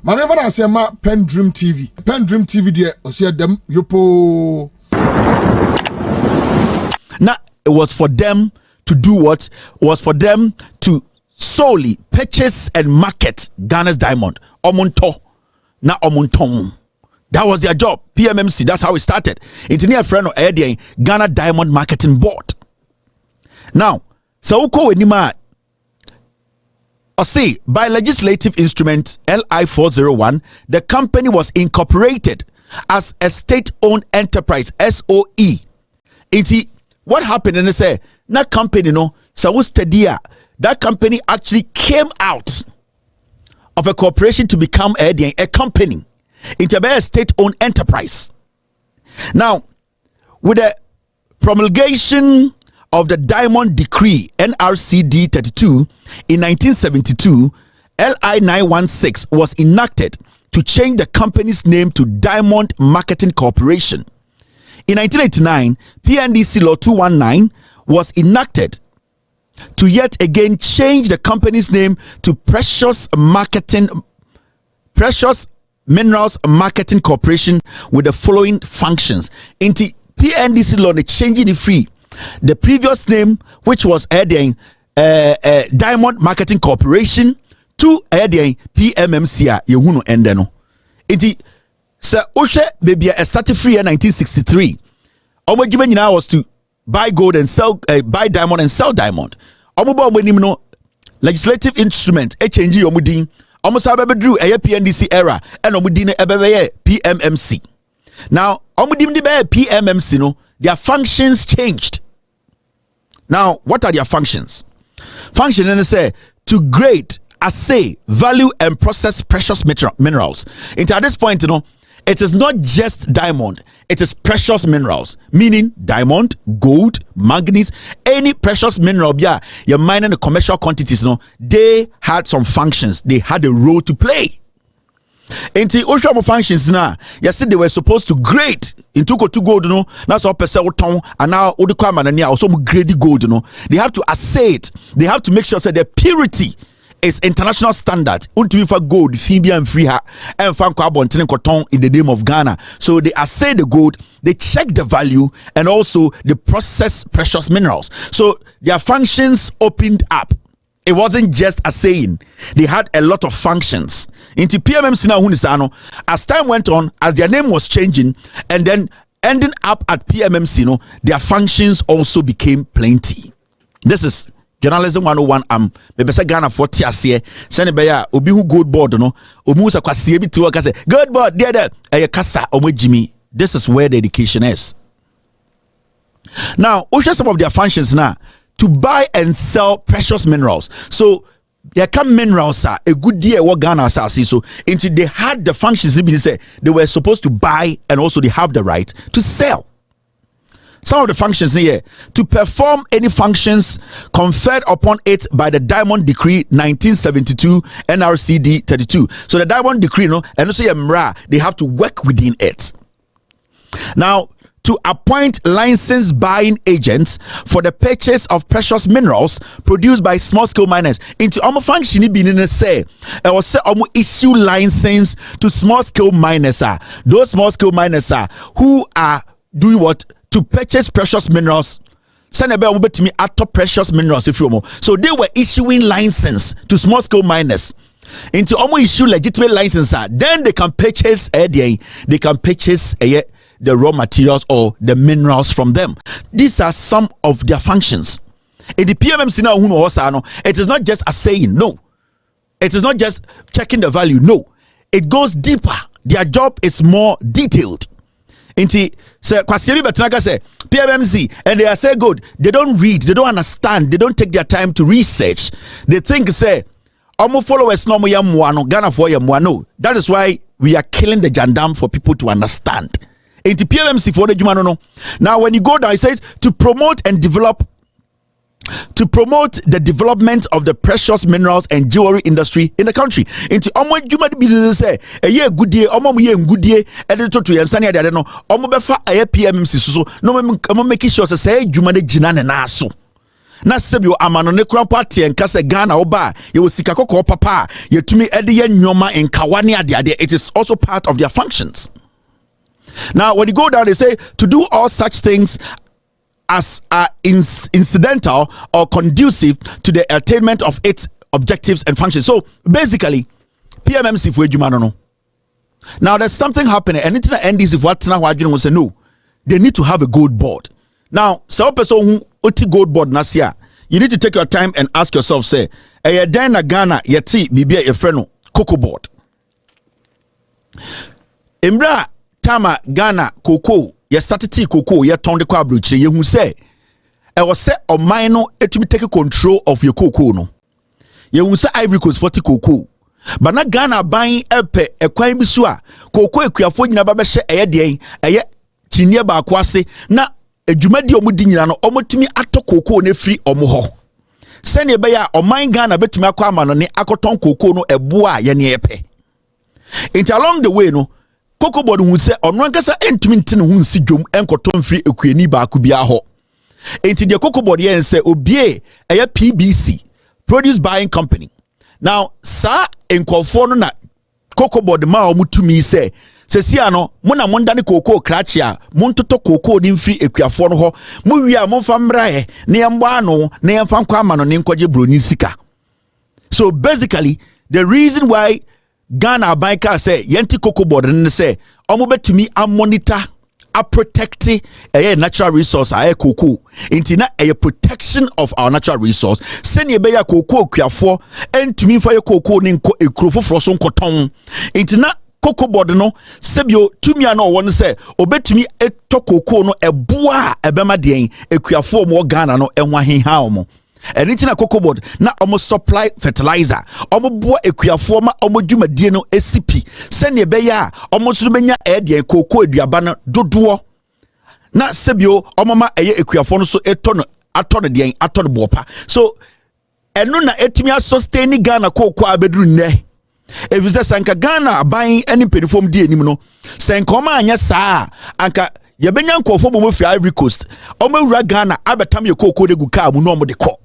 My never say ma PENDREAM TV. PENDREAM TV there, I see them yopo. Now it was for them to do what? It was for them to solely purchase and market Ghana's diamond. Omonto, na omontong. That was their job. PMMC, that's how it started. It's near friend of Ghana Diamond Marketing Board. Now, Sauko Enima, or say by legislative instrument LI 401, the company was incorporated as a state-owned enterprise, SOE. What happened? And they say that company, that company actually came out of a corporation to become a company. It's a state-owned enterprise. Now, with the promulgation of the Diamond Decree NRCD 32 in 1972, LI 916 was enacted to change the company's name to Diamond Marketing Corporation. In 1989, PNDC Law 219 was enacted to yet again change the company's name to Precious Minerals Marketing Corporation with the following functions. Into PNDC law, the changing the free. The previous name, which was Diamond Marketing Corporation, to PMMC. Yehuno endeno. Into Sir Oshe baby started free in 1963. Omo given now was to buy gold and sell, buy diamond and sell diamond. Omo bo no legislative instrument change omudin. Almost drew a PNDC era and omudine PMMC. Now, omudim de PMMC no, their functions changed. Now, what are their functions? Function and say to grade, assay, value, and process precious minerals. And at this point, it is not just diamond, it is precious minerals, meaning diamond, gold, manganese, any precious mineral, you're mining the commercial quantities, they had some functions, they had a role to play. And the ocean functions now, you said they were supposed to grade into gold, that's all percent ton, and now all the and also grade gold, they have to assay it, they have to make sure that the purity is international standard. Until for gold, Fibia and free her and fan carbon cotton in the name of Ghana. So they assay the gold, they check the value, and also they process precious minerals. So their functions opened up. It wasn't just assaying, they had a lot of functions. Into PMMC now, as time went on, as their name was changing, and then ending up at PMMC, their functions also became plenty. This is Journalism 101. Maybe say Ghana for tiasie. Send be ya obi hu gold board no. Obi hu sa kwasie bi tiwa ka say gold board there kasa omo Jimmy. This is where the education is. Now, we share some of their functions now to buy and sell precious minerals. So there come minerals are a good deal what Ghana see. So into they had the functions they were supposed to buy and also they have the right to sell. Some of the functions here to perform any functions conferred upon it by the Diamond Decree 1972 NRCD 32. So the Diamond Decree, and also they have to work within it. Now, to appoint licensed buying agents for the purchase of precious minerals produced by small-scale miners. Into almost function say, I will say issue license to small-scale miners. Those small-scale miners who are doing what? To purchase precious minerals. Send a bell to me at precious minerals if you more. So they were issuing license to small scale miners. Into almost issue legitimate license, then they can purchase the raw materials or the minerals from them. These are some of their functions. In the PMMC now, it is not just a saying, no. It is not just checking the value, no. It goes deeper. Their job is more detailed. Inti say kwasieri betraka say PMMC and they are say good, they don't read, they don't understand, they don't take their time to research. They think say omo followers no mo yamwa no Ghana for yamwa. No, that is why we are killing the jandam for people to understand. Inti PMMC for the jumano no. Now when you go down, it says to promote the development of the precious minerals and jewelry industry in the country. Into omo juma business say a year good day, omo ye good day, editor to yansani ade no, omo befa a PMMC so no omo making sure say juma de jina na so. na sebio amano ne kura party enka se Ghana oba ye wosika kokko papa ye tumi ede ye nyoma enkawa ne ade it is also part of their functions. Now when you go down they say to do all such things as are incidental or conducive to the attainment of its objectives and functions. So basically PMMC for adwuma no. Now there's something happening and it's the NDC if what now will say no, they need to have a gold board. Now some person who oti gold board nasia, you need to take your time and ask yourself say e den na Ghana yeti bibia e frɛ no cocoa board. Embra tama Ghana cocoa ye started tea cocoa ye ton de kwa abrochire ye hu say e wo say oman no etumi take control of your cocoa no. Ye hu say Ivory Coast 40 cocoa. But na Ghana buying epe ekwan bi so a cocoa ekuafo nyina ba be hye eye den eye chinie ba akwase na adwumadi omudi nyina no omotumi ato cocoa na free omo ho. Sene be ya oman Ghana betumi akwa amano ne akoton cocoa no ebo a ye ne epe. Into along the way no cocoa board hu se ono ankasa entumi ntine hu nsi dwom enkoton free ekuani ba akubia ho. Into the cocoa board ye nse obie eye PBC, Produce Buying Company. Now sa enkofo no na cocoa board ma omutumi se sesia no mo na monda ne cocoa krachi a montoto cocoa ni mfiri ekuafo no ho mo wi a monfa mrae ne yemba ano ne yemfa nkwa ama no ne nkoje broni sika. So basically the reason why Ghana banka say yenti cocoa board ne say omo betumi a monitor a protect a natural resource a cocoa inti na a protection of our natural resource send ye be ya cocoa kuafo entumi fa ye cocoa ne nko ekrofo froso nkoton inti na cocoa board no sebio tumi ana won say obetumi eto cocoa no eboa ebema den ekuafo mo Ghana no enwa henha omo eni na cocoa board na omo supply fertilizer omo boa ekuafo ma omo dwumadie no esipi sene be ya omo so benya de cocoa aduaba no dodo na sebio omo ma eye ekuafo no so etono atono den atono bopa so eno na etimi sustain Ghana cocoa abedru nne efise sanka Ghana aban eni penifom die enim no senkoma anya saa anka yebenya nkofo bomo fi Ivory Coast omawura Ghana abetam ye cocoa de guka mu no omo de ko.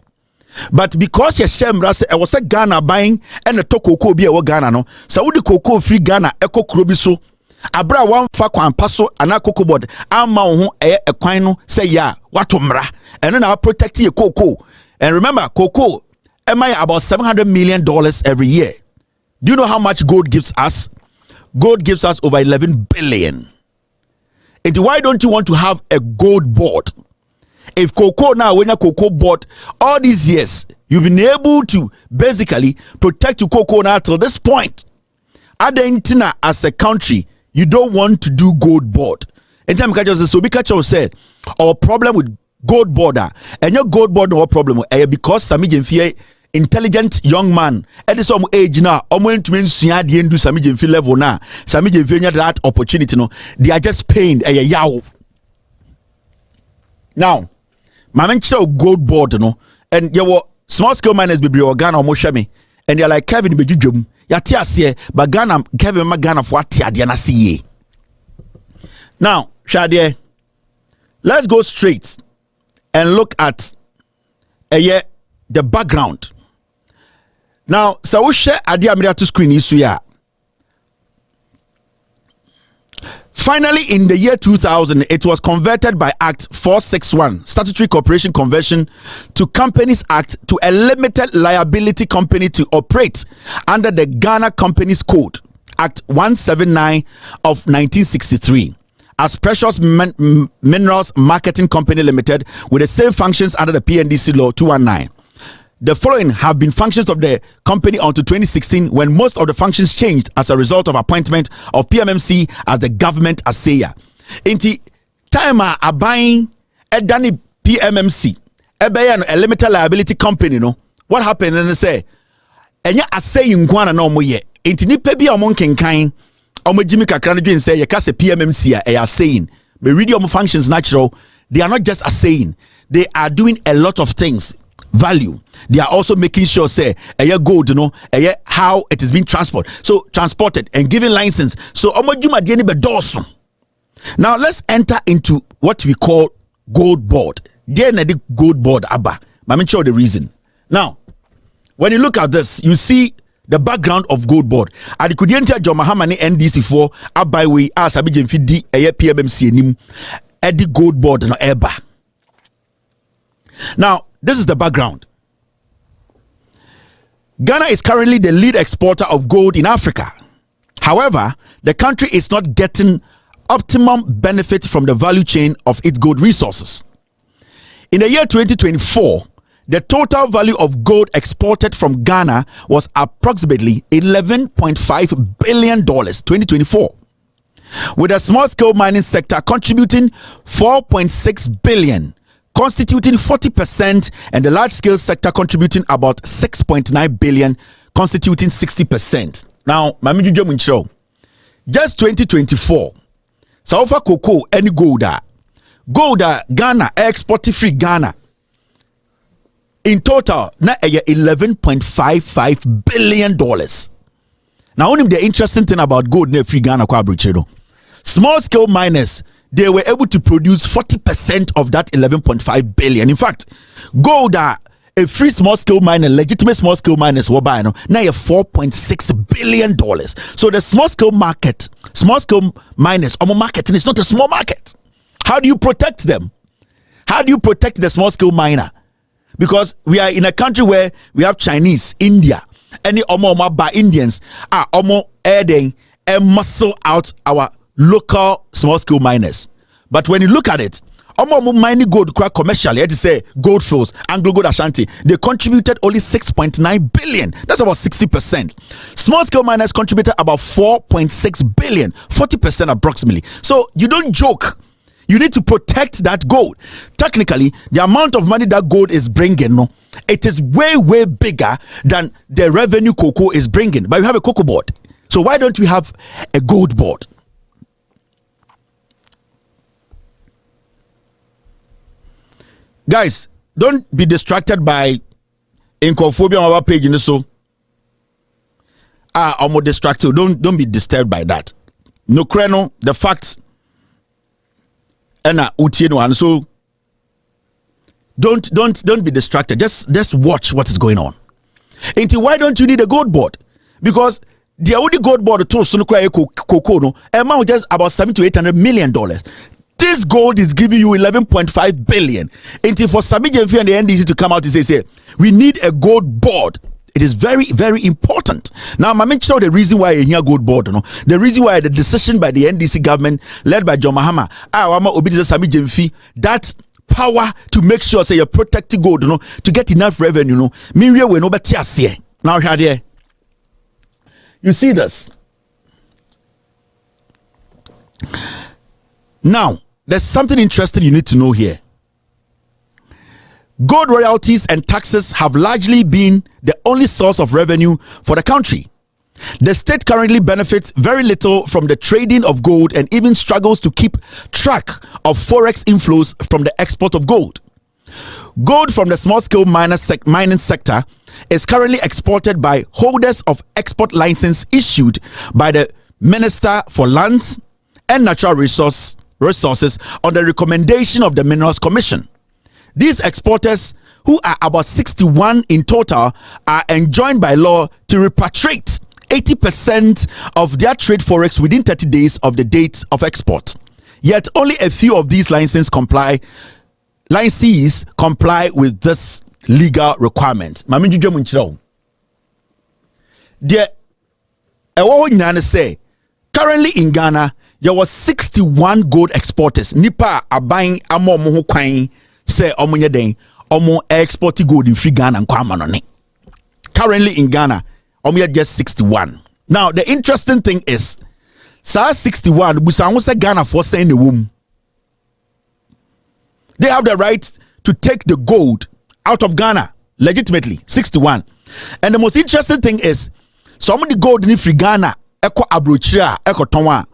But because ye shemra se e was a Ghana buying and a to cocoa bi e wo Ghana no Saudi cocoa free Ghana eko kuro bi so abra wan fa kwan paso ana cocoa board amma ho e kwan no say ya wato mra and na protect your cocoa. And remember cocoa am I about $700 million every year. Do you know how much gold gives us? Gold gives us over 11 billion. And why don't you want to have a gold board? If cocoa now, when your cocoa board all these years, you've been able to basically protect your cocoa now till this point. Argentina as a country, you don't want to do gold board. And time so because said our problem with gold border and your gold board no problem because Sami Jemfie intelligent young man at some age now went to mention the end do Sami Jemfie level now. Sami Jemfie that opportunity no, they are just paying a yaw. Now my mention gold board no and you were small scale miners be Ghana or Moshami and they're like Kevin be jum ya tiasie but Ghana Kevin Ghana for tia na see. Now Shadie, let's go straight and look at the background. Now so we share idea to screen issue ya. Finally, in the year 2000, it was converted by Act 461, Statutory Corporation Conversion, to Companies Act to a limited liability company to operate under the Ghana Companies Code, Act 179 of 1963, as Precious Minerals Marketing Company Limited with the same functions under the PNDC Law 219. The following have been functions of the company until 2016 when most of the functions changed as a result of appointment of PMMC as the government assayer. Inti time a buying a Danny PMMC a limited liability company no what happened and they say enya assaying kwana no mo ye inti ni pe bia mo kenkan omo jimi kakra no dwen say ye ka se PMMC a assaying me read your functions natural they are not just assaying they are doing a lot of things. Value. They are also making sure say gold, you know, how it is being transported and given license. So now let's enter into what we call gold board. Then the gold board abba Mami show the reason. Now, when you look at this, you see the background of gold board. And could enter John Mahama ni NDC4 abai we as abijin fidi eye PMMC nim edi gold board no eba. Now, this is the background. Ghana is currently the lead exporter of gold in Africa. However, the country is not getting optimum benefit from the value chain of its gold resources. In the year 2024, the total value of gold exported from Ghana was approximately $11.5 billion 2024, with the small scale mining sector contributing 4.6 billion, constituting 40%, and the large scale sector contributing about 6.9 billion, constituting 60%. Now, Mami Jujo Muncho, just 2024, South Cocoa any gold Ghana export free Ghana in total na $11.55 billion. Now, only the interesting thing about gold na free Ghana kwa abrochero, small scale miners, they were able to produce 40% of that 11.5 billion. In fact, gold a free small scale miner, legitimate small scale miners were buying now $4.6 billion. So the small scale market, small scale miners, marketing is not a small market. How do you protect them? How do you protect the small scale miner? Because we are in a country where we have Chinese, India, any by Indians are adding and muscle out our local small scale miners. But when you look at it, mining gold quite commercially, I had to say gold fields, Anglo Gold Ashanti, they contributed only 6.9 billion. That's about 60%. Small scale miners contributed about 4.6 billion, 40% approximately. So you don't joke. You need to protect that gold. Technically, the amount of money that gold is bringing, no, it is way bigger than the revenue cocoa is bringing. But we have a cocoa board. So why don't we have a gold board? Guys, don't be distracted by incophobia on our page in the so. I'm more distracted. Don't be disturbed by that. No creno, the facts. And so don't be distracted. Just watch what is going on. Until why don't you need a gold board? Because the only gold board to cocoa no amount just about $700 to $800 million. This gold is giving you 11.5 billion. Until for Sami Jemfi and the NDC to come out and say we need a gold board. It is very, very important. Now, I'm making sure the reason why you hear gold board, the reason why the decision by the NDC government led by John Mahama, Sami Jemfi, that power to make sure say you're protecting gold, to get enough revenue, now here, you see this. Now, there's something interesting you need to know here. Gold royalties and taxes have largely been the only source of revenue for the country. The state currently benefits very little from the trading of gold and even struggles to keep track of forex inflows from the export of gold. Gold from the small-scale mining sector is currently exported by holders of export license issued by the Minister for Lands and Natural Resources on the recommendation of the Minerals Commission. These exporters, who are about 61 in total, are enjoined by law to repatriate 80% of their trade forex within 30 days of the date of export. Yet only a few of these licensees comply with this legal requirement. Mami Juju Munchiro. There, say currently in Ghana, there was 61 gold exporters. Nipa are buying amo moho kwai. Say omunye den omo export gold in free Ghana and kwamanone. Currently in Ghana, omo just 61. Now the interesting thing is, sa 61 busanwo say Ghana for saying the womb. They have the right to take the gold out of Ghana legitimately. 61. And the most interesting thing is, some of the gold in free Ghana eko abrochira eko tonwa.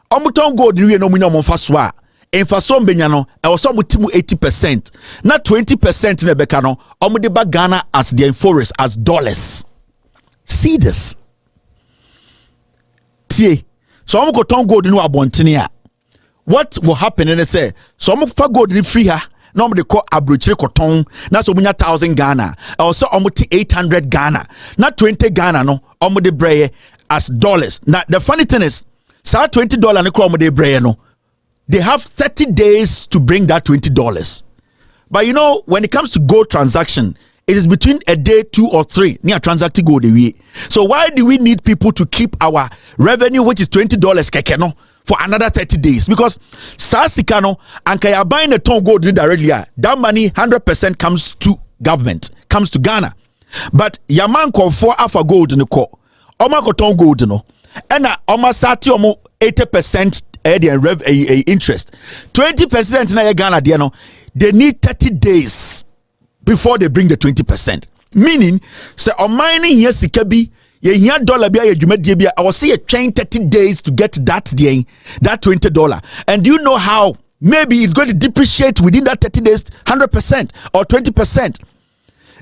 Omo ton gold ni no munyo faswa. In fason benyano, I was some 80%. Not 20% in the Becano, Omodiba Ghana as their forest as dollars. See this. See, so I'm going to gold in Abontinia. What will happen? And they say, so I'm going to gold in free her, na ɔmo de kɔ abrochire kɔtɔn na so ɔmo nya 1,000 Ghana also ɔmo te 800 Ghana na 20 Ghana no ɔmo de brɛ as dollars. Now the funny thing is saa $20 ne kɔ ɔmo de brɛ no they have 30 days to bring that $20. But you know, when it comes to gold transaction, it is between a day, 2 or 3 near transacting gold away. So why do we need people to keep our revenue, which is $20 kekeno, for another 30 days? Because Sasikano and Kaya buying a ton gold directly, that money 100% comes to government, comes to Ghana. But Yaman call for alpha gold in the core. Oma ton gold no. And Oma Sati omo 80% interest. 20% na Ghana diano. They need 30 days before they bring the 20%. Meaning, say on mining here sikabi, ye dollar bia ye dwumadie bia, I will say a chain 30 days to get that $20. And do you know how maybe it's going to depreciate within that 30 days 100% or 20%?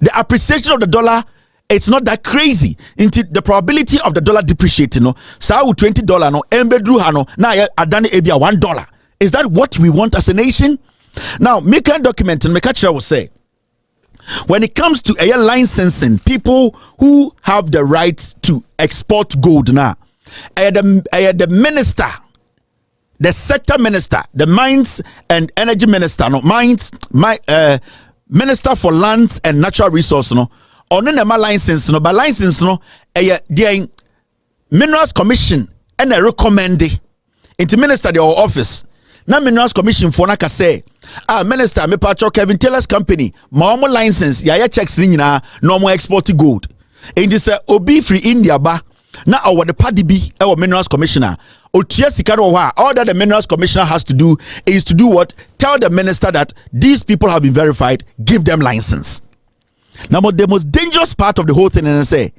The appreciation of the dollar, it's not that crazy. Into the probability of the dollar depreciating, no, sa $20 no, embedru ha no, na adane ebia $1. Is that what we want as a nation? Now, make a document and make a chair will say, when it comes to a licensing, people who have the right to export gold now, the minister, the sector minister, the mines and energy minister, no mines, minister for lands and natural resources, no, or no license, no, but license, no, the minerals commission and a recommended into minister the office. Na minerals commission for naka say minister me patro Kevin Taylor's company ma omo license ya checks ni nyina na omo export gold and this obi free India ba na our the party bi our minerals commissioner otua sika no ha. All that the minerals commissioner has to do is to do what? Tell the minister that these people have been verified, give them license. Now the most dangerous part of the whole thing and say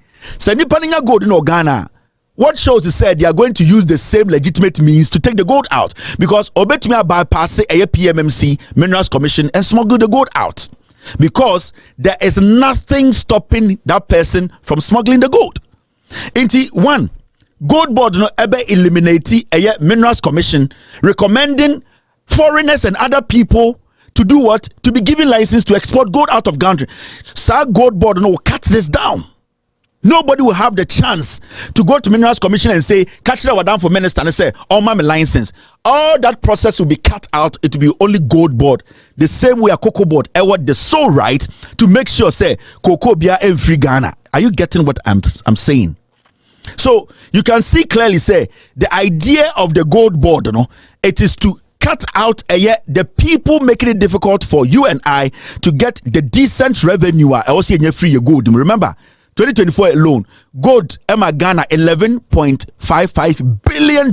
nipa nya gold in Ghana, what shows is said they are going to use the same legitimate means to take the gold out, because obetumi bypass a PMMC Minerals Commission and smuggle the gold out, because there is nothing stopping that person from smuggling the gold. Into one gold board no ebe eliminate a Minerals Commission recommending foreigners and other people to do what? To be given license to export gold out of country. Sir, gold board no cut this down. Nobody will have the chance to go to Minerals Commission and say, catch that down for minister and say, oh, my license. All that process will be cut out. It will be only gold board. The same way a cocoa board, the sole right to make sure, say, cocoa bia and free Ghana. Are you getting what I'm saying? So you can see clearly, say, the idea of the gold board, you know, it is to cut out the people making it difficult for you and I to get the decent revenue. I also free your gold. Remember, 2024 alone, gold Emma Ghana $11.55 billion.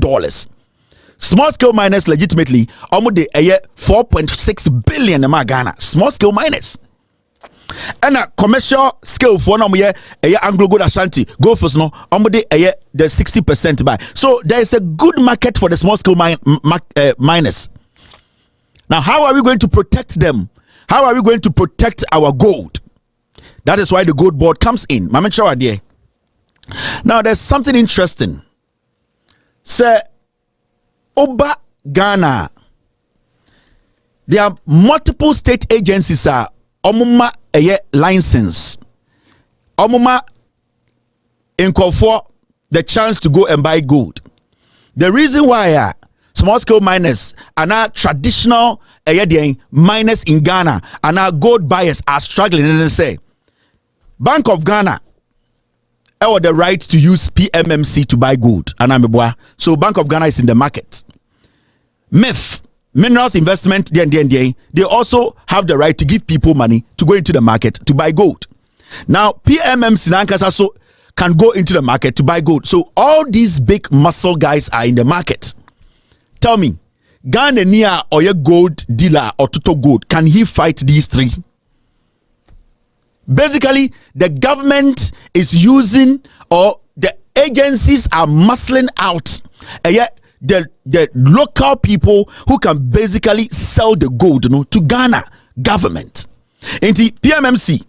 Small scale miners legitimately almost the 4.6 billion Emma Ghana. Small scale miners. And a commercial scale for no Anglo Gold Ashanti go for no almost the 60% buy. So there is a good market for the small scale miners. Now, how are we going to protect them? How are we going to protect our gold? That is why the gold board comes in. Now, there's something interesting. Say, Oba Ghana, there are multiple state agencies are omuma license. Omuma inco for the chance to go and buy gold. The reason why small scale miners and our traditional miners in Ghana and our gold buyers are struggling, and they say, Bank of Ghana have the right to use PMMC to buy gold. So Bank of Ghana is in the market. MIF, Minerals Investment, they also have the right to give people money to go into the market to buy gold. Now, PMMC also can go into the market to buy gold. So all these big muscle guys are in the market. Tell me, Ghanaian or your gold dealer or Toto Gold, can he fight these three? Basically, the government is using, or the agencies are muscling out the local people who can basically sell the gold to Ghana government. In the PMMC,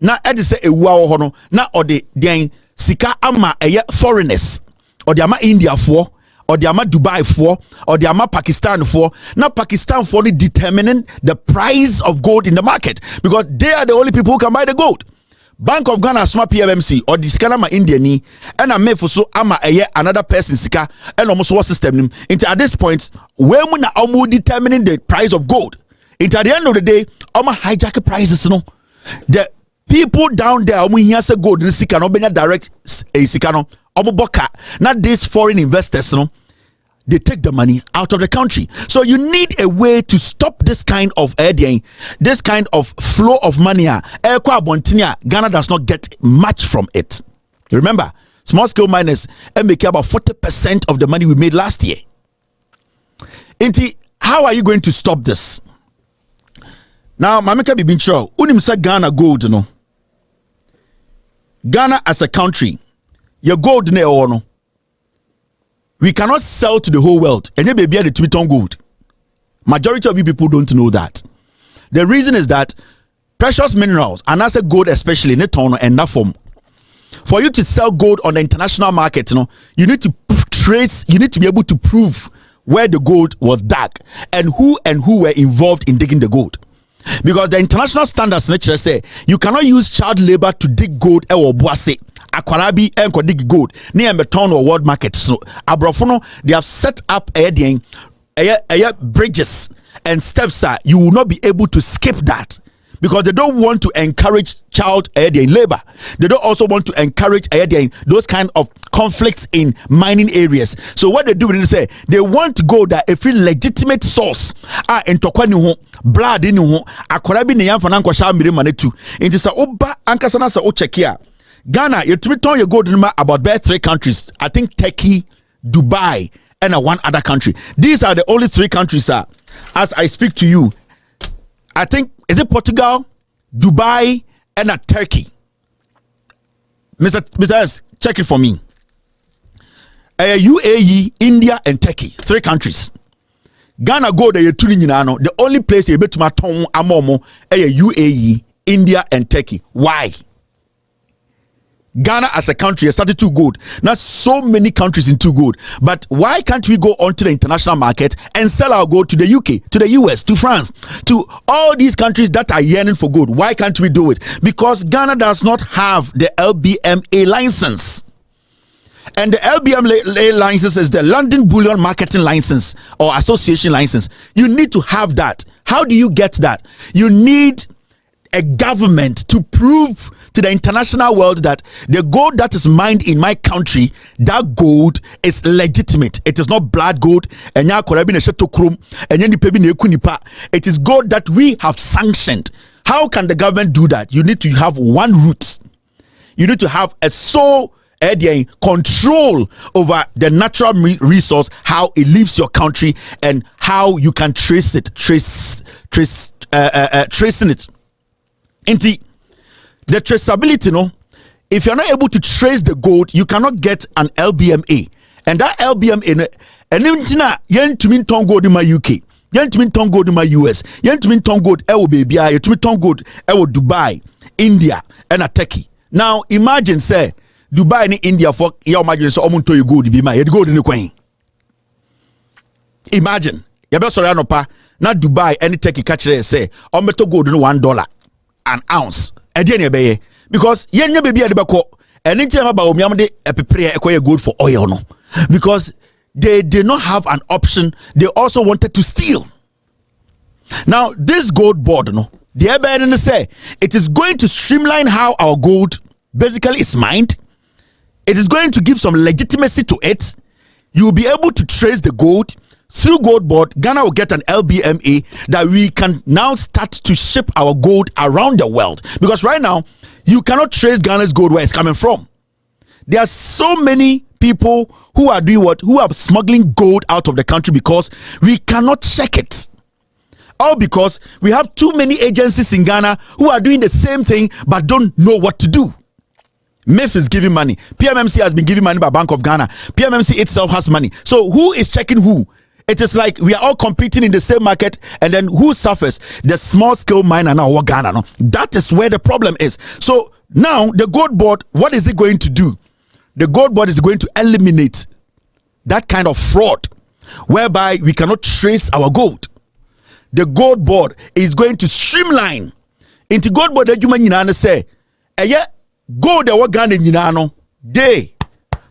na edise ewa na ode den sika ama foreigners or the ama India for or the ama Dubai for, or the ama Pakistan for. Now Pakistan for determining the price of gold in the market, because they are the only people who can buy the gold. Bank of Ghana smart PMMC or the scanner ma India ni, and I for so ama another person sika and almost what system into at this point where we are determining the price of gold. Into at the end of the day, ama hijack prices no. The people down there omu here say gold in sika no benya direct a sika no omu boka. Not these foreign investors no. They take the money out of the country. So you need a way to stop this kind of this kind of flow of money. Ghana does not get much from it. Remember, small scale miners make about 40% of the money we made last year. Inti, how are you going to stop this? Now, Mameka Bibincho, unimsa Ghana gold no. Ghana as a country, your gold ne no. We cannot sell to the whole world. And baby the Twiton gold. Majority of you people don't know that. The reason is that precious minerals, and as a gold especially, in and that form. For you to sell gold on the international market, you need to trace, you need to be able to prove where the gold was dug and who were involved in digging the gold. Because the international standards nature say you cannot use child labor to dig gold or boase. Akwarabi and dig gold near Beton or world market. So Abrofono, they have set up bridges and steps. You will not be able to skip that because they don't want to encourage child labor. They don't also want to encourage those kind of conflicts in mining areas. So what they do is say they want gold that a free legitimate source in Tokwani blood in Akwarabi ne yan fanan kwasha mire manetu. Inti sa oba ankasana sa o check here. Ghana, you turn your gold about 3 countries. I think Turkey, Dubai, and one other country. These are the only 3 countries, as I speak to you. I think, is it Portugal, Dubai, and Turkey? Mr. S, check it for me. UAE, India, and Turkey. 3 countries. Ghana gold, the only place you bet to my tongue, amomo, UAE, India, and Turkey. Why? Ghana as a country has started too good. Not so many countries in too good. But why can't we go onto the international market and sell our gold to the UK, to the US, to France, to all these countries that are yearning for gold? Why can't we do it? Because Ghana does not have the LBMA license. And the LBMA license is the London Bullion Marketing License or Association license. You need to have that. How do you get that? You need a government to prove to the international world that the gold that is mined in my country, that gold is legitimate. It is not blood gold. It is gold that we have sanctioned. How can the government do that? You need to have one route. You need to have a control over the natural resource, how it leaves your country, and how you can trace it, tracing it. The traceability, if you're not able to trace the gold, you cannot get an LBMA. And that LBMA, and yen to mean ton gold in my UK, yen to mean ton gold in my US, yen to mean ton gold, baby, yen to mean ton gold, Dubai, India, and a Turkey. Now imagine, say, Dubai and India for your imagine so omuntu you gold be my gold in the coin. Imagine, you better sorry pa, not Dubai, any Turkey catch say, ometo gold in $1 an ounce. Because yen baby at the back and anytime about me a gold for oil no, because they did not have an option. They also wanted to steal. Now this gold board the airline say it is going to streamline how our gold basically is mined. It is going to give some legitimacy to it. You will be able to trace the gold. Through gold board, Ghana will get an LBMA that we can now start to ship our gold around the world. Because right now, you cannot trace Ghana's gold where it's coming from. There are so many people who are doing what? Who are smuggling gold out of the country because we cannot check it. All because we have too many agencies in Ghana who are doing the same thing but don't know what to do. MEF is giving money. PMMC has been giving money by Bank of Ghana. PMMC itself has money. So who is checking who? It is like we are all competing in the same market, and then who suffers? The small scale miner now, Ghana. No? That is where the problem is. So now the gold board, what is it going to do? The gold board is going to eliminate that kind of fraud whereby we cannot trace our gold. The gold board is going to streamline into gold board adwuma nyina no say gold e Ghana nyina no, they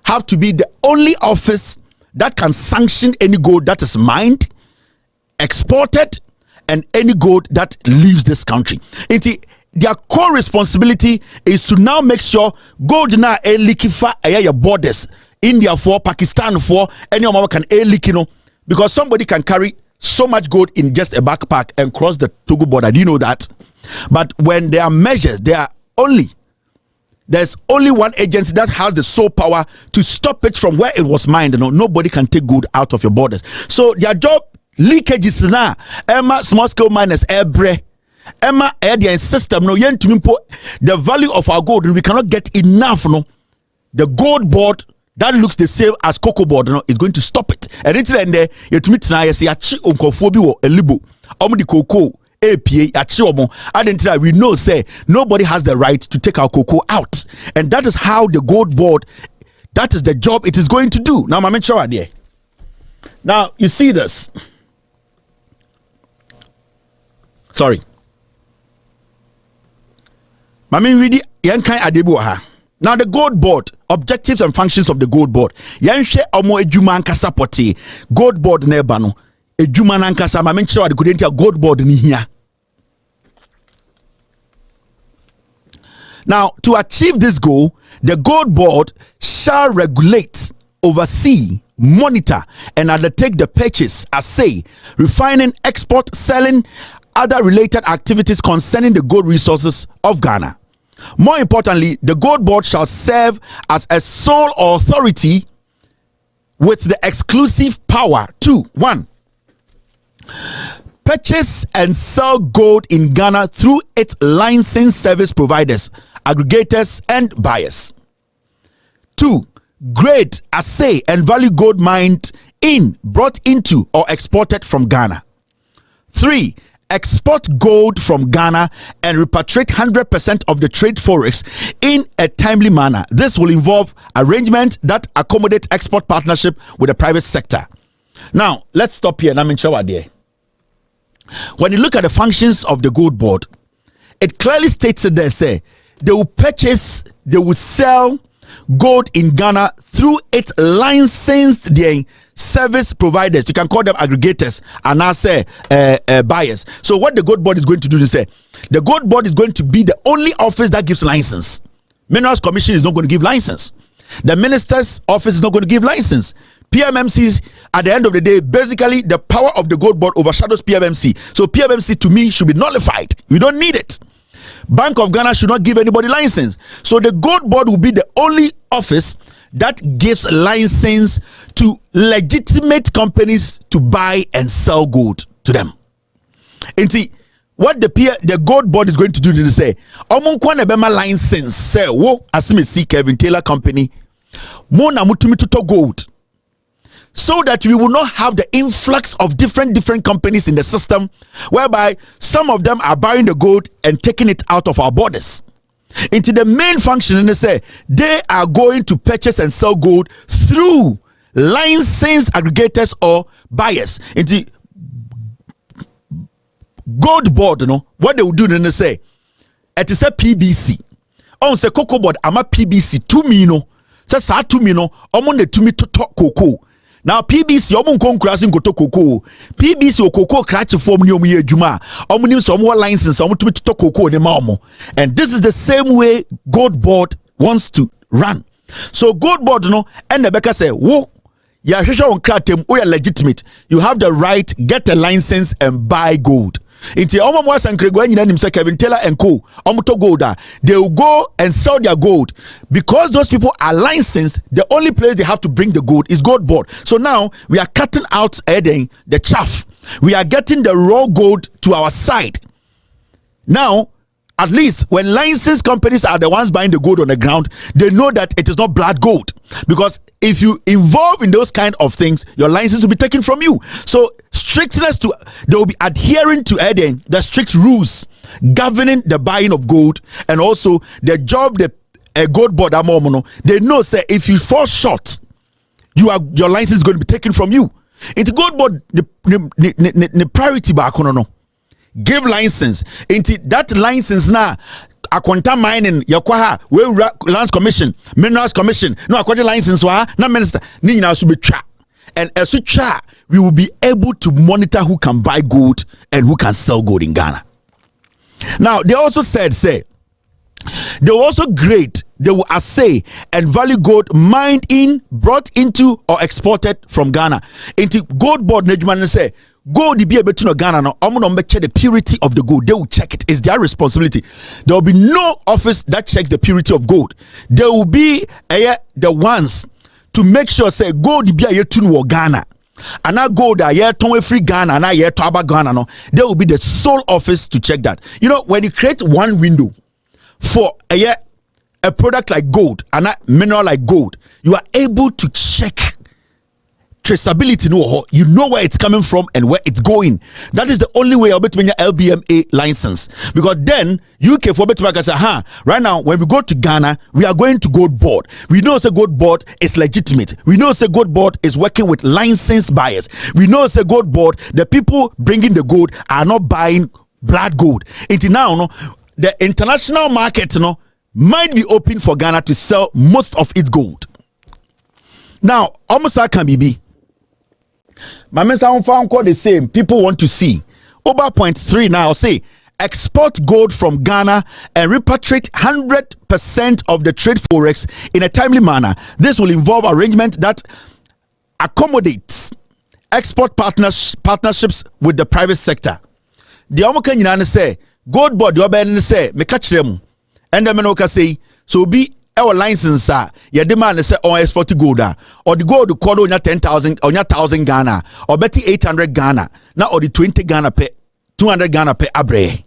have to be the only office that can sanction any gold that is mined, exported, and any gold that leaves this country. Their core responsibility is to now make sure gold na liquifa your borders. India for, Pakistan for, any of can leak, because somebody can carry so much gold in just a backpack and cross the Togo border. Do you know that? But when there are measures, there's only one agency that has the sole power to stop it from where it was mined. Nobody can take gold out of your borders. So their job leakages now. Emma small scale miners every Emma air system the value of our gold, we cannot get enough. The gold board that looks the same as cocoa board is going to stop it. And it's in there you to meet now you see a chi onkofobi or a libo the cocoa APA at Chiomo. And we know say nobody has the right to take our cocoa out. And that is how the gold board, that is the job it is going to do. Now I'm sure there. Now you see this. Sorry. Mami ready yankai adebu ha. Now the gold board, objectives and functions of the gold board. Yanshe omo ejuma nkasa poti gold board neba no. Ejuma nkasa mami nchira wadi kudentia gold board ni hiya. Now to achieve this goal, the gold board shall regulate, oversee, monitor and undertake the purchase, assay, refining, export, selling, other related activities concerning the gold resources of Ghana. More importantly, the gold board shall serve as a sole authority with the exclusive power to 1. Purchase and sell gold in Ghana through its licensed service providers, aggregators and buyers. 2. Grade, assay and value gold mined in, brought into or exported from Ghana. 3. Export gold from Ghana and repatriate 100% of the trade forex in a timely manner. This will involve arrangement that accommodate export partnership with the private sector. Now, let's stop here. I'm in shower there. When you look at the functions of the gold board, it clearly states it there, say, they will purchase, they will sell gold in Ghana through its licensed service providers. You can call them aggregators and now say buyers. So what the gold board is going to do is say the gold board is going to be the only office that gives license. Minerals Commission is not going to give license. The minister's office is not going to give license. PMMCs, at the end of the day, basically the power of the gold board overshadows PMMC. So PMMC to me should be nullified. We don't need it. Bank of Ghana should not give anybody license. So the gold board will be the only office that gives license to legitimate companies to buy and sell gold to them. And see, what the gold board is going to do is say, Omunkwana license, say, wo, asime see Kevin Taylor Company, mo na mutumi to gold. So that we will not have the influx of different companies in the system, whereby some of them are buying the gold and taking it out of our borders. Into the main function, and they say they are going to purchase and sell gold through licensed aggregators or buyers. Into gold board, what they will do, then they say it is a PBC. Oh, say cocoa board, I'm a PBC 2 mino. Say 2 mino. I'm on the 2 to talk cocoa. Now PBC omun kon krasin goto cocoa. PBC o cocoa cratch form ni omu ye adwuma. Omu nim so omu license omu tumi to cocoa ne ma omu. And this is the same way gold board wants to run. So gold board and the beka say, "Wo ya hwehwe on kratem, o ya legitimate. You have the right get a license and buy gold." Inti omo mo asankrego anyina nim say Kevin Taylor and Co. Omo to gold, they will go and sell their gold because those people are licensed. The only place they have to bring the gold is gold board. So now we are cutting out the chaff. We are getting the raw gold to our side. Now, at least when licensed companies are the ones buying the gold on the ground, they know that it is not blood gold. Because if you involve in those kind of things, your license will be taken from you. So they will be adhering to the strict rules governing the buying of gold, and also the job the gold board they know say if you fall short, your license is going to be taken from you. Into gold board the priority back no. Give license into that license now. Akwanta mining yakwaha we lands commission, minerals commission, no akwanta license wa na minister ni nyina so betwa. And as we try, we will be able to monitor who can buy gold and who can sell gold in Ghana. Now they also said they will also grade, they will assay and value gold mined in, brought into or exported from Ghana. Into gold board Nejman say gold be able to know Ghana no check the purity of the gold. They will check it. It's their responsibility. There will be no office that checks the purity of gold. There will be the ones to make sure say gold be a to Ghana. And now gold free Ghana and now to Ghana no. There will be the sole office to check that. You know, when you create one window for a product like gold and a mineral like gold, you are able to check traceability. You know where it's coming from and where it's going. That is the only way I'll be to LBMA license, because then UK for better say, right now when we go to Ghana, we are going to gold board. We know say gold board is legitimate. We know say gold board is working with licensed buyers. We know say gold board, the people bringing the gold are not buying blood gold. Until now, no, the international market might be open for Ghana to sell most of its gold. Now, almost can be. My men sound found the same. People want to see. Over point 3 now say export gold from Ghana and repatriate 100% of the trade forex in a timely manner. This will involve arrangement that accommodates export partnerships with the private sector. The Omokan say gold board your ben say me catch them and the menoka say so be our license your demand say on export gold or the gold call on your 10,000 on your 1,000 Ghana or betty 800 Ghana now or the 20 Ghana pay 200 Ghana pay abre.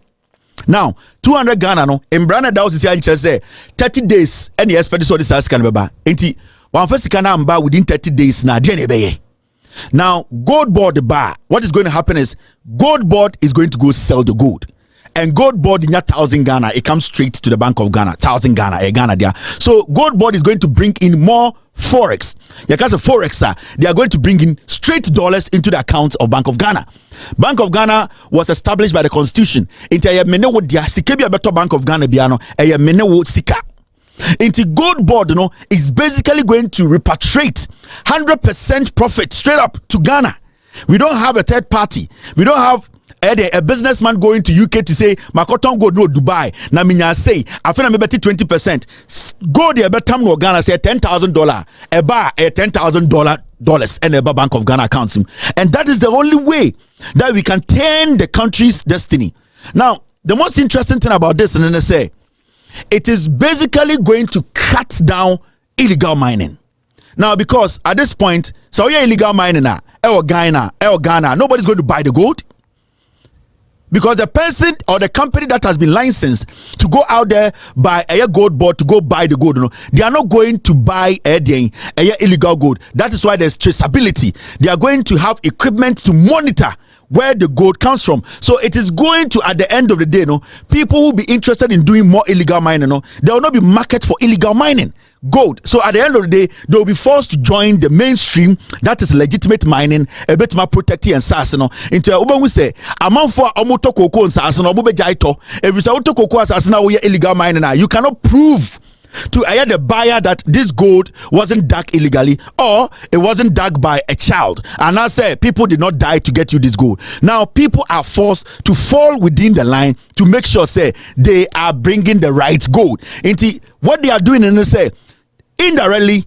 Now 200 Ghana no in brand house is here say 30 days any expect so this can be ba enti one first can amba within 30 days na dey be. Now gold board bar, what is going to happen is gold board is going to go sell the gold. And gold board in your 1,000 Ghana, it comes straight to the Bank of Ghana, 1,000 Ghana, Ghana there. So gold board is going to bring in more forex. Because of forex, they are going to bring in straight dollars into the accounts of Bank of Ghana. Bank of Ghana was established by the Constitution. Into a mene wo dia sikebia beto Bank of Ghana biano, a mene wo sika. Into gold board, is basically going to repatriate 100% profit straight up to Ghana. We don't have a third party. We don't have a businessman going to UK to say Makoton gold no Dubai. Na minya say I feel maybe 20%. Gold there better no Ghana say $10,000. A bar $10,000 and a Bank of Ghana accounts him. And that is the only way that we can turn the country's destiny. Now, the most interesting thing about this, and then they say, it is basically going to cut down illegal mining. Now, because at this point, so you're illegal mining now, Ghana, nobody's going to buy the gold. Because the person or the company that has been licensed to go out there buy a gold board to go buy the gold, they are not going to buy a illegal gold. That is why there's traceability. They are going to have equipment to monitor where the gold comes from. So it is going to, at the end of the day, people will be interested in doing more illegal mining. There will not be market for illegal mining gold. So at the end of the day, they will be forced to join the mainstream that is legitimate mining, a bit more protected and SARS. Into a woman who say, amount for Omoto Coco and SARS, every Sauto Coco assassin, illegal mining. You cannot prove to the buyer that this gold wasn't dug illegally or it wasn't dug by a child. And I say people did not die to get you this gold. Now people are forced to fall within the line to make sure say they are bringing the right gold. Into what they are doing, and they say indirectly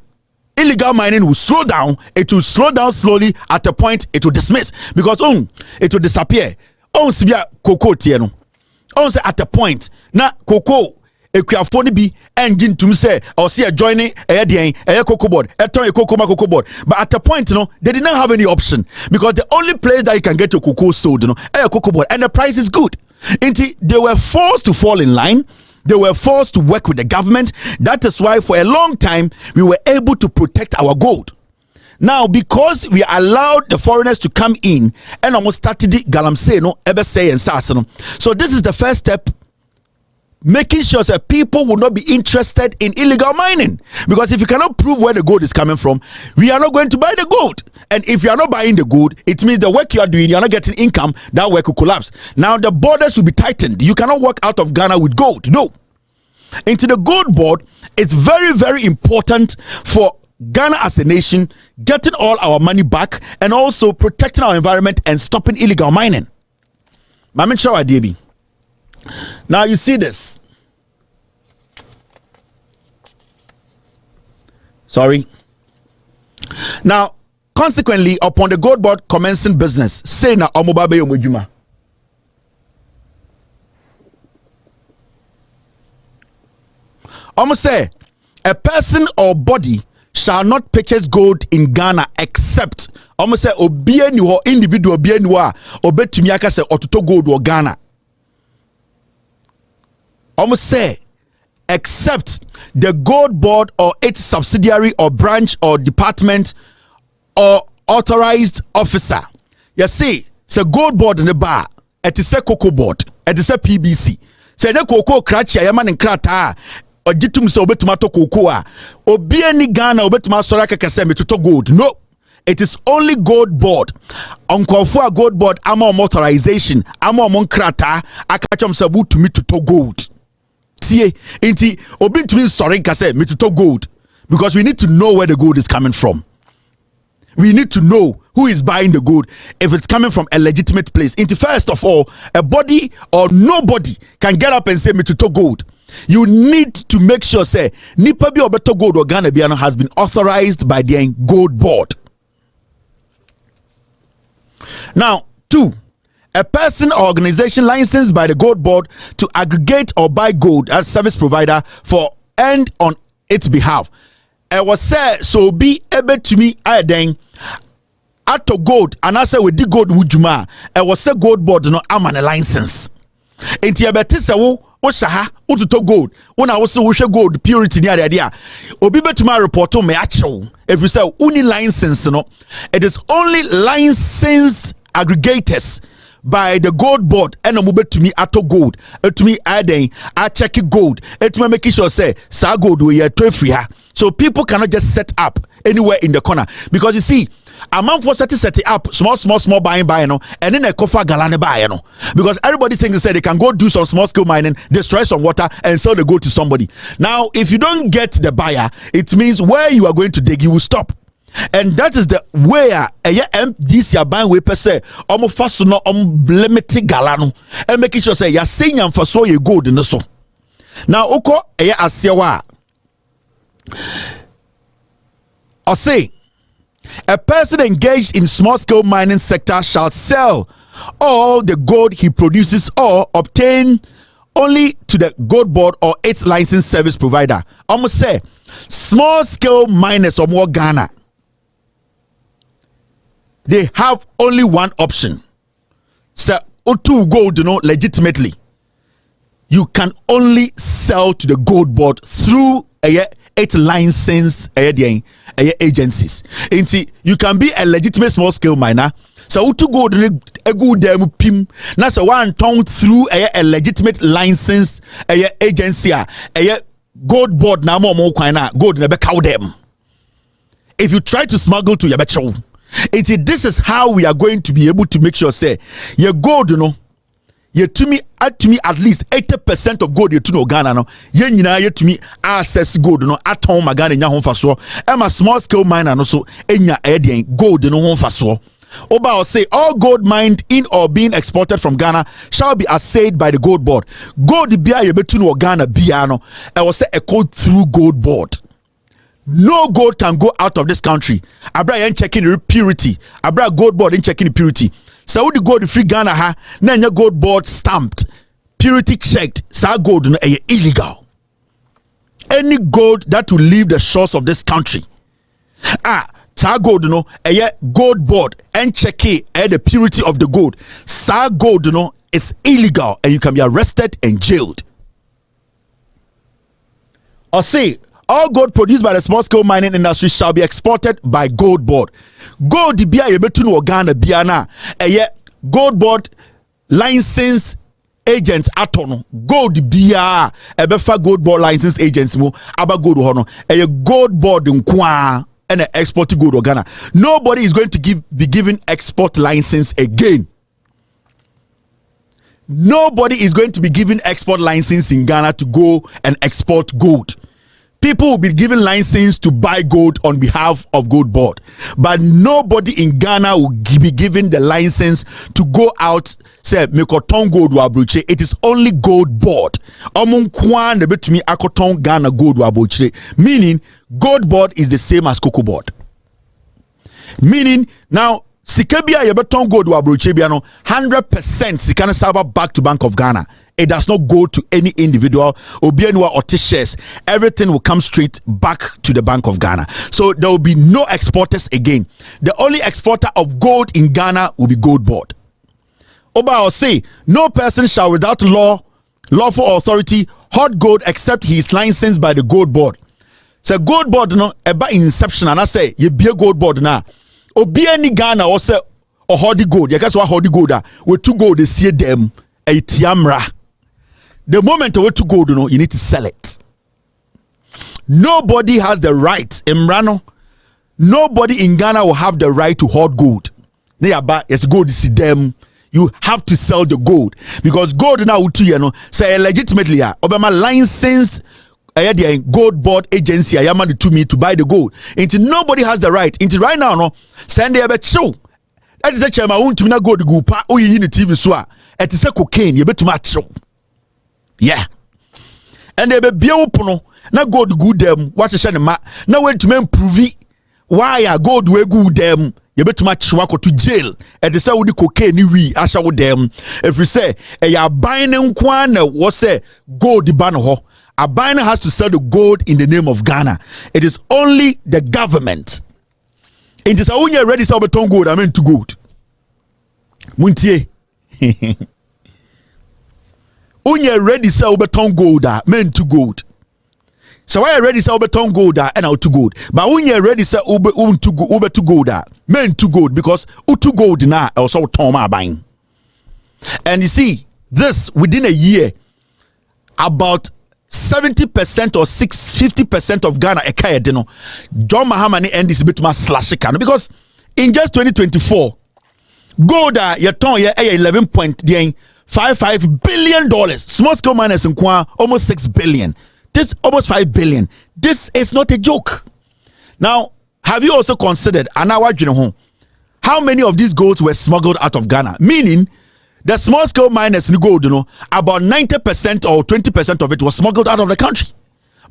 illegal mining will slow down. It will slow down slowly. At a point it will dismiss because it will disappear. Sibia cocoa tieno. Say at a point na cocoa ekuafo be engine to say or see a joining a cocoa board, a cocoa board. But at a point, they did not have any option because the only place that you can get your cocoa sold, a cocoa board, and the price is good. They were forced to fall in line. They were forced to work with the government. That is why for a long time we were able to protect our gold. Now, because we allowed the foreigners to come in and almost started the galamsey, ebe say and sasano. So this is the first step making sure that people will not be interested in illegal mining. Because if you cannot prove where the gold is coming from, we are not going to buy the gold. And if you are not buying the gold, it means the work you are doing, you are not getting income, that work will collapse. Now the borders will be tightened. You cannot work out of Ghana with gold. No. Into the gold board, it's very, very important for Ghana as a nation getting all our money back and also protecting our environment and stopping illegal mining. Mama Chawa Debi. Now you see this. Sorry. Now, consequently, upon the gold board commencing business, say na omobabe yomujuma. Almost say a person or body shall not purchase gold in Ghana except almost say obie ni ho individual obie ni wa obetumi aka say ototo gold or Ghana. Almost say except the gold board or its subsidiary or branch or department or authorized officer. You see, say gold board in the bar, it is a cocoa board, it is a PBC. Say the cocoa cratch yaman and krata or jitum so betumato cocoa obi any Ghana obetuma soraka kase metuto gold. No, it is only gold board. Uncle for gold board amo authorization amo mon krata akachom sabu to me to gold. See, inti obi to me sorry kase metuto gold, because we need to know where the gold is coming from. We need to know who is buying the gold if it's coming from a legitimate place. Into first of all, a body or nobody can get up and say me to gold. You need to make sure say nipa bi obeto gold or Ghana biano has been authorized by the gold board. Now, 2, a person or organization licensed by the gold board to aggregate or buy gold as service provider for and on its behalf. I was say so be able to me then ato gold and I say with the gold wujuma I was say gold board no am an license. Enti abeti se wo shaha ututo gold una wo se wo hwe gold purity ni ade a obi betuma report me achew if you say uni license no, it is only licensed aggregators by the gold board and mube to me ato gold to me aden I check gold it may make sure say sa gold we are to free ha. So people cannot just set up anywhere in the corner, because you see a man for set it up small buying no and then a kofa galane buy no, because everybody thinks they say they can go do some small scale mining, destroy some water and sell the gold to somebody. Now if you don't get the buyer, it means where you are going to dig you will stop. And that is the way this ya buying we per se fast no limited galano and making sure say ya saying and for so you gold in the so. Now oko asyawa or say a person engaged in small scale mining sector shall sell all the gold he produces or obtain only to the gold board or its licensed service provider. Almost say small scale miners or more Ghana, they have only one option. So to gold, legitimately, you can only sell to the gold board through its licensed agencies. You can be a legitimate small scale miner. So to go a good pim. That's a one tongue through a legitimate licensed agency. A gold board na more gold never cow them. If you try to smuggle to your betcho, this is how we are going to be able to make sure say your gold, you to me at least 80% of gold you to know Ghana no ye nyina ye to me access gold no aton magana nya ho faso e ma small scale miner no so enya gold no ho faso. Oba will say all gold mined in or being exported from Ghana shall be assayed by the gold board. Gold bia ye betu no Ghana bia no I will say a code through gold board. No gold can go out of this country. Abra yen checking the purity. Abra gold board in checking the purity. So the gold free Ghana ha na nya gold board stamped, purity checked. Sa gold no illegal. Any gold that will leave the shores of this country, sa gold no gold board and check the purity of the gold. Sa gold no is illegal and you can be arrested and jailed. Or say all gold produced by the small scale mining industry shall be exported by gold board. Gold bia yebetu no Ghana bia na gold board licensed agents atono gold biya ebefa gold board license agents mo aba gold hono a gold board nkwa and export gold Ghana. Nobody is going to be given export license again. Nobody is going to be given export license in Ghana to go and export gold. People will be given license to buy gold on behalf of Gold Board, but nobody in Ghana will be given the license to go out say mekoton gold wabruche. It is only Gold Board. Omunkwan de betumi akoton Ghana gold wabruche. Meaning Gold Board is the same as Cocoa Board. Meaning now sikabia yebeton gold wabruche biano 100% sikana saba back to Bank of Ghana. It does not go to any individual or shares. Everything will come straight back to the Bank of Ghana. So there will be no exporters again. The only exporter of gold in Ghana will be Gold Board. Oba will say, no person shall without lawful authority hoard gold except he is licensed by the Gold Board. So Gold Board no eba inception and I say you be a Gold Board now. Obi any Ghana or say or hoard gold. You guess what hoard gold with two gold they see them a tiamra. The moment you want to go, you need to sell it. Nobody has the right, Emrano. Nobody in Ghana will have the right to hoard gold. They are bad. Yes, gold is them. You have to sell the gold because gold now say legitimately Obama licensed Gold Board agency ayama to me to buy the gold. Until nobody has the right. Until right now, no send the show. That is a chairman who to me go to Gupa or you in the TV so it is a cocaine. You bet too much show. Yeah, and they be open na gold good them. Watch the ma now wait to men prove why gold we good them. You bet too much wako to jail. And they say with the cocaine we asha with them. If we say ya buying kwan what say gold the ban ho. A buyer has to sell the gold in the name of Ghana. It is only the government. It is when you're ready to sell beton gold. I mean to gold. Muntie. When you're ready to sell beton gold, meant to gold. So why you ready to sell beton gold and out to gold? But when you're ready to sell uber to gold, meant to gold because utu gold na also toma buying. And you see this within a year, about 70% or 50% of Ghana ekaya deno. John Mahamani end this bit más slash because in just 2024, gold ton 11.55 billion dollars. Small scale miners in Kwa almost 6 billion. This almost 5 billion. This is not a joke. Now, have you also considered how many of these golds were smuggled out of Ghana? Meaning, the small scale miners in gold, about 90% or 20% of it was smuggled out of the country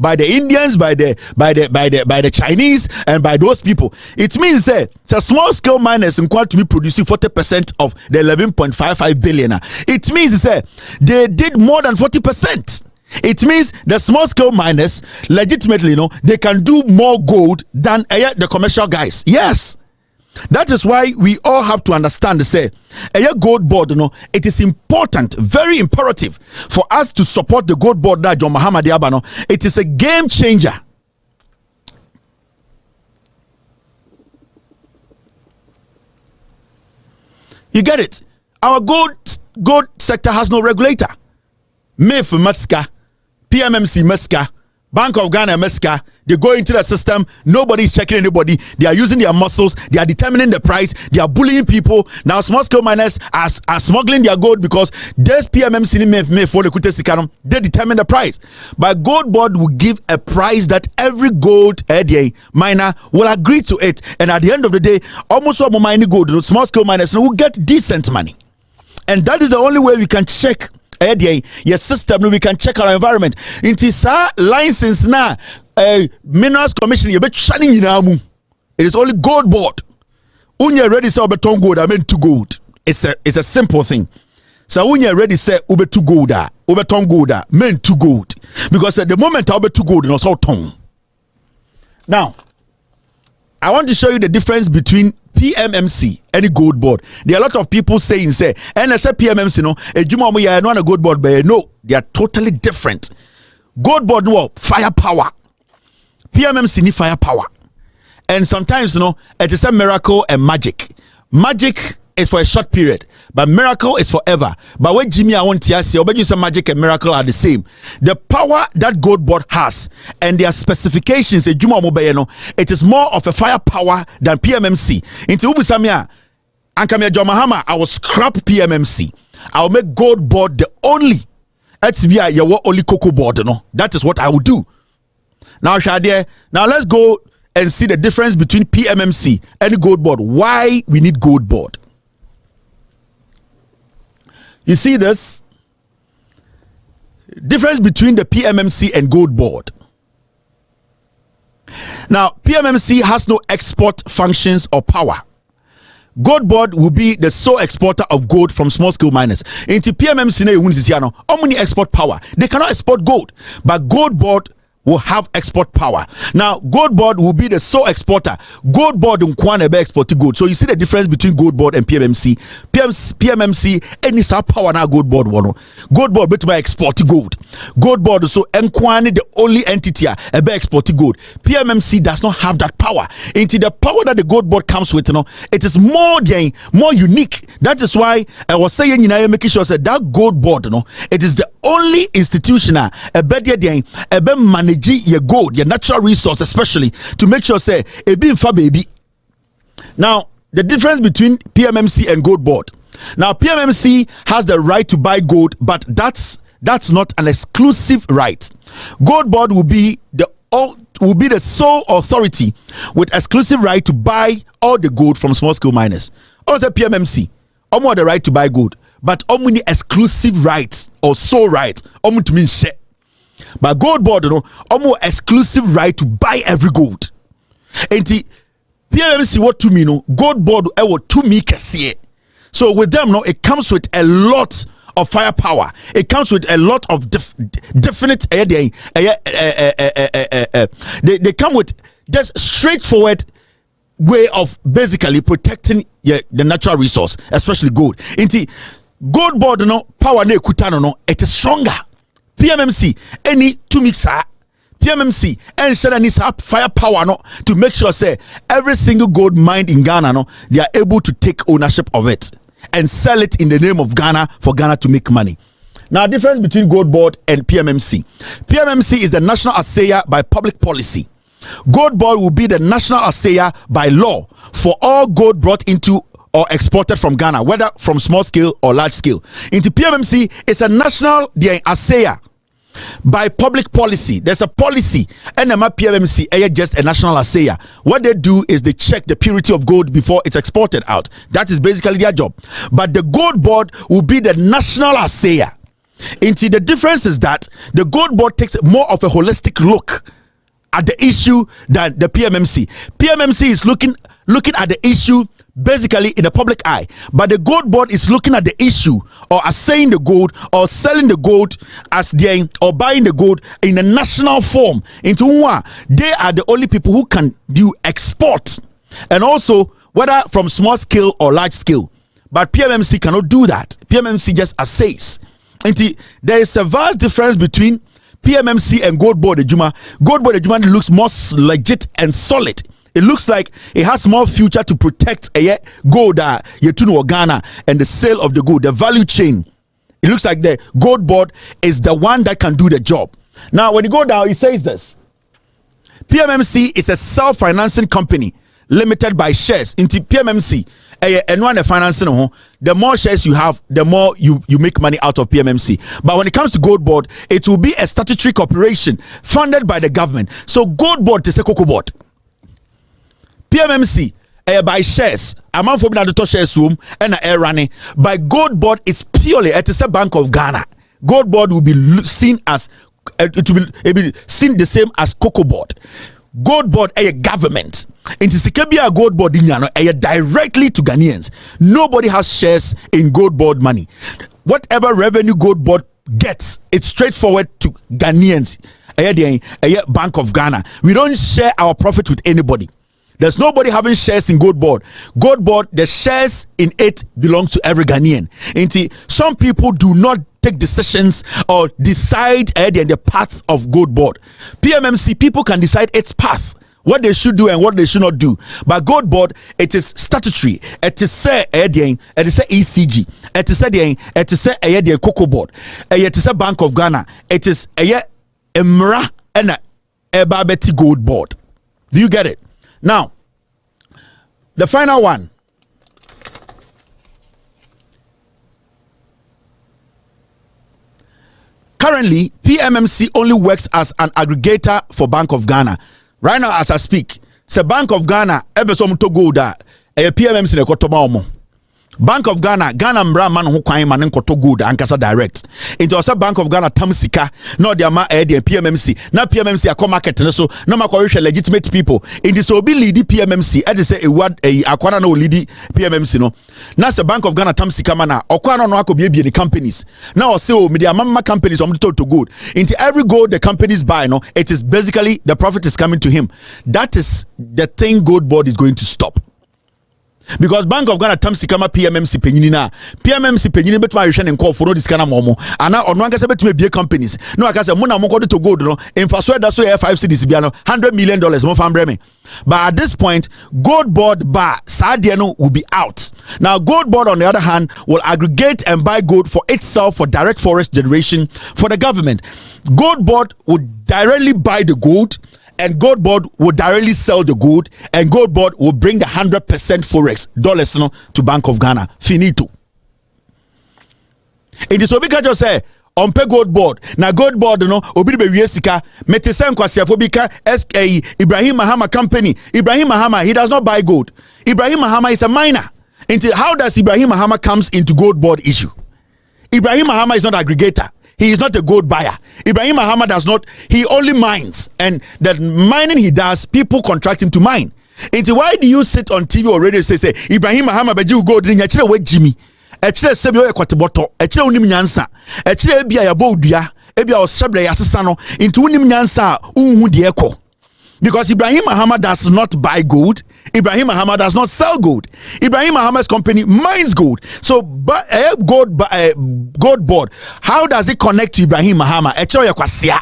by the Indians, by the Chinese, and by those people. It means that the small scale miners in quite to be producing 40% of the 11.55 billion. It means that they did more than 40%. It means the small scale miners legitimately, they can do more gold than the commercial guys. Yes. That is why we all have to understand, say, a Gold Board, it is important, very imperative for us to support the Gold Board that John Muhammad Yabano. It is a game changer. You get it? Our gold sector has no regulator. MEF Meska, PMMC Meska, Bank of Ghana Meska, they go into the system, nobody is checking anybody, they are using their muscles, they are determining the price, they are bullying people. Now small scale miners are smuggling their gold because this PMMC for the they determine the price. But Gold Board will give a price that every gold miner will agree to it. And at the end of the day, almost all mining gold, small scale miners will get decent money. And that is the only way we can check your system, we can check our environment. It is a license now. Minerals Commission, you bet shining in amu. It is only Gold Board. When you're ready to sell beton gold, I meant to gold. It's a simple thing. So when you're ready to say ube to gold, beton gold, meant to gold. Because at the moment I to gold, it's all tongue. Now, I want to show you the difference between PMMC and Gold Board. There are a lot of people saying, and I say PMMC, not a Gold Board, but no, they are totally different. Gold Board, firepower. PMMC need firepower. And sometimes, it is a miracle and magic. Magic is for a short period, but miracle is forever. But when Jimmy I want to say, you say magic and miracle are the same. The power that gold board has and their specifications, it is more of a firepower than PMMC. Into Ubusamia, Ankamia Jomahama, I will scrap PMMC. I will make gold board the only. HBI, you only cocoa board, no? That is what I will do. Now, Shadia, now let's go and see the difference between PMMC and gold board. Why we need gold board? You see this difference between the PMMC and gold board. Now, PMMC has no export functions or power. Gold board will be the sole exporter of gold from small scale miners. Into PMMC, only export power. They cannot export gold, but gold board will have export power. Now, gold board will be the sole exporter. Gold board be export gold. So you see the difference between gold board and PMMC. PMMC any sub power now gold board one. Gold board bet by export gold. Gold board so Nkwane the only entity be export gold. PMMC does not have that power. Into the power that the gold board comes with, it is more unique. That is why I was saying making sure that gold board, it is the only institution manage your gold, your natural resource, especially to make sure say a being for baby. Now, the difference between PMMC and gold board. Now, PMMC has the right to buy gold, but that's not an exclusive right. Gold board will be the sole authority with exclusive right to buy all the gold from small scale miners. Also, PMMC, have the right to buy gold, but only exclusive rights or sole right. To mean share. But gold board, almost exclusive right to buy every gold. And PMMC what to me, gold board to me kasiye. So with them, it comes with a lot of firepower. It comes with a lot of definite. They come with just straightforward way of basically protecting the natural resource, especially gold. And gold board, power ne kutano, it is stronger. PMMC any 2 mix PMMC and share needs firepower to make sure say every single gold mine in Ghana they are able to take ownership of it and sell it in the name of Ghana for Ghana to make money. Now, difference between gold board and PMMC. PMMC is the national assayer by public policy. Gold board will be the national assayer by law for all gold brought into or exported from Ghana, whether from small scale or large scale. Into PMMC, it's a national assayer by public policy. There's a policy, and PMMC is just a national assayer. What they do is they check the purity of gold before it's exported out. That is basically their job. But the gold board will be the national assayer. Into the difference is that the gold board takes more of a holistic look at the issue than the PMMC. PMMC is looking at the issue basically in the public eye, but the gold board is looking at the issue or assaying the gold or selling the gold or buying the gold in a national form. Into one, they are the only people who can do export, and also whether from small scale or large scale. But PMMC cannot do that. PMMC just assays. And there is a vast difference between PMMC and gold board ejuma. Gold board ejuma looks more legit and solid. It looks like it has more future to protect gold or Ghana and the sale of the gold, the value chain. It looks like the gold board is the one that can do the job. Now, when you go down, it says this: PMMC is a self-financing company limited by shares. Into PMMC, and when the financing, the more shares you have, the more you make money out of PMMC. But when it comes to gold board, it will be a statutory corporation funded by the government. So gold board is a cocoa board. PMMC by shares, amount for the shares room and air running. By gold board is purely it is a Bank of Ghana. Gold board will be seen as it will be seen the same as cocoa board. Gold board a government. Into Sekebia gold board directly to Ghanaians. Nobody has shares in gold board money. Whatever revenue gold board gets, it's straightforward to Ghanaians. Bank of Ghana. We don't share our profit with anybody. There's nobody having shares in gold board. Gold board, the shares in it belong to every Ghanaian. Some people do not take decisions or decide the path of gold board. PMMC, people can decide its path. what they should do and what they should not do. But Gold Board, it is statutory. It is say it is say ECG. It is say it is say the Cocoa Board. It is a Bank of Ghana. It is Emra and a Babeti Gold Board. Do you get it? Now, the final one. Currently, PMMC only works as an aggregator for Bank of Ghana. Right now, as I speak, say Bank of Ghana, ebesom to go da, PMMC ne kotoba omo. Bank of Ghana, Ghana mbra man ho kwan man nkoto gold ankasa direct. Into also Bank of Ghana tam sika, no dia ma the PMMC. Na PMMC akọ market ne so, no ma kwa legitimate people. In this obi lead PMMC, e dey say akwana no lead PMMC no. Na se Bank of Ghana tam sika mana, okwana no akobie the companies. Now say o media mama companies om to gold. Into every gold the companies buy no, it is basically the profit is coming to him. That is the thing Gold Board is going to stop. Because Bank of Ghana tam sikama PMMC penyini na PMMC penyini betuma hwehwe ne nkɔ for no diskana momo ana ɔno ankasa betuma bie companies no akasa mo na mo kɔde to gold no infrastructure da so 5 cedis bia no $100 million mo fa mbrɛ me. But at this point Gold Board bar sadie no will be out. Now Gold Board on the other hand will aggregate and buy gold for itself for direct forest generation for the government. Gold Board would directly buy the gold and Gold Board will directly sell the gold, and Gold Board will bring the 100% forex dollars no, to Bank of Ghana. Finito. In this obika just say on pay Gold Board. Now Gold Board no obi be wiesika metesen kwasiafo bika SKE Ibrahim Mahama company. Ibrahim Mahama, he does not buy gold. Ibrahim Mahama is a miner. Into how does Ibrahim Mahama comes into Gold Board issue? Ibrahim Mahama is not aggregator. He is not a gold buyer. Ibrahim Mahama does not, he only mines. And the mining he does, people contract him to mine. Into why do you sit on TV or radio and say Ibrahim Mahama beji gold ring achire we Jimmy. Achire sebi o ekotiboto. Achire unim nyansa. Achire ebia ya bodua. Ebia o sebre ya sesa no. Into unim nyansa unhu de eko. Because Ibrahim Mahama does not buy gold. Ibrahim Mahama does not sell gold. Ibrahim Mahama's company mines gold. So, Gold Board, how does it connect to Ibrahim Mahama? Eche ya kwasia.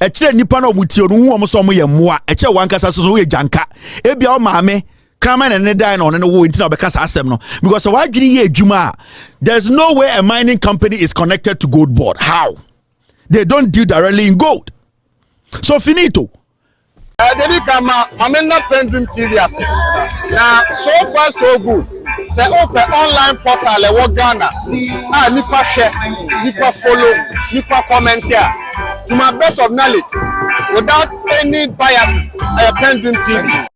Eche nipa no mutio no hu omo so mo ye moa. Eche wankasa so ye janka. Ebia o maame kraman and die no no wo intina obekasa asem no. Because why dwini ye adwuma? There's no way a mining company is connected to Gold Board. How? They don't deal directly in gold. So finito. Dedi kama amena PENDREAM TV ase. Na so far so good. Say open online portal e wo Ghana. Nipa share, nipa follow, nipa comment here. To my best of knowledge, without any biases, PENDREAM TV.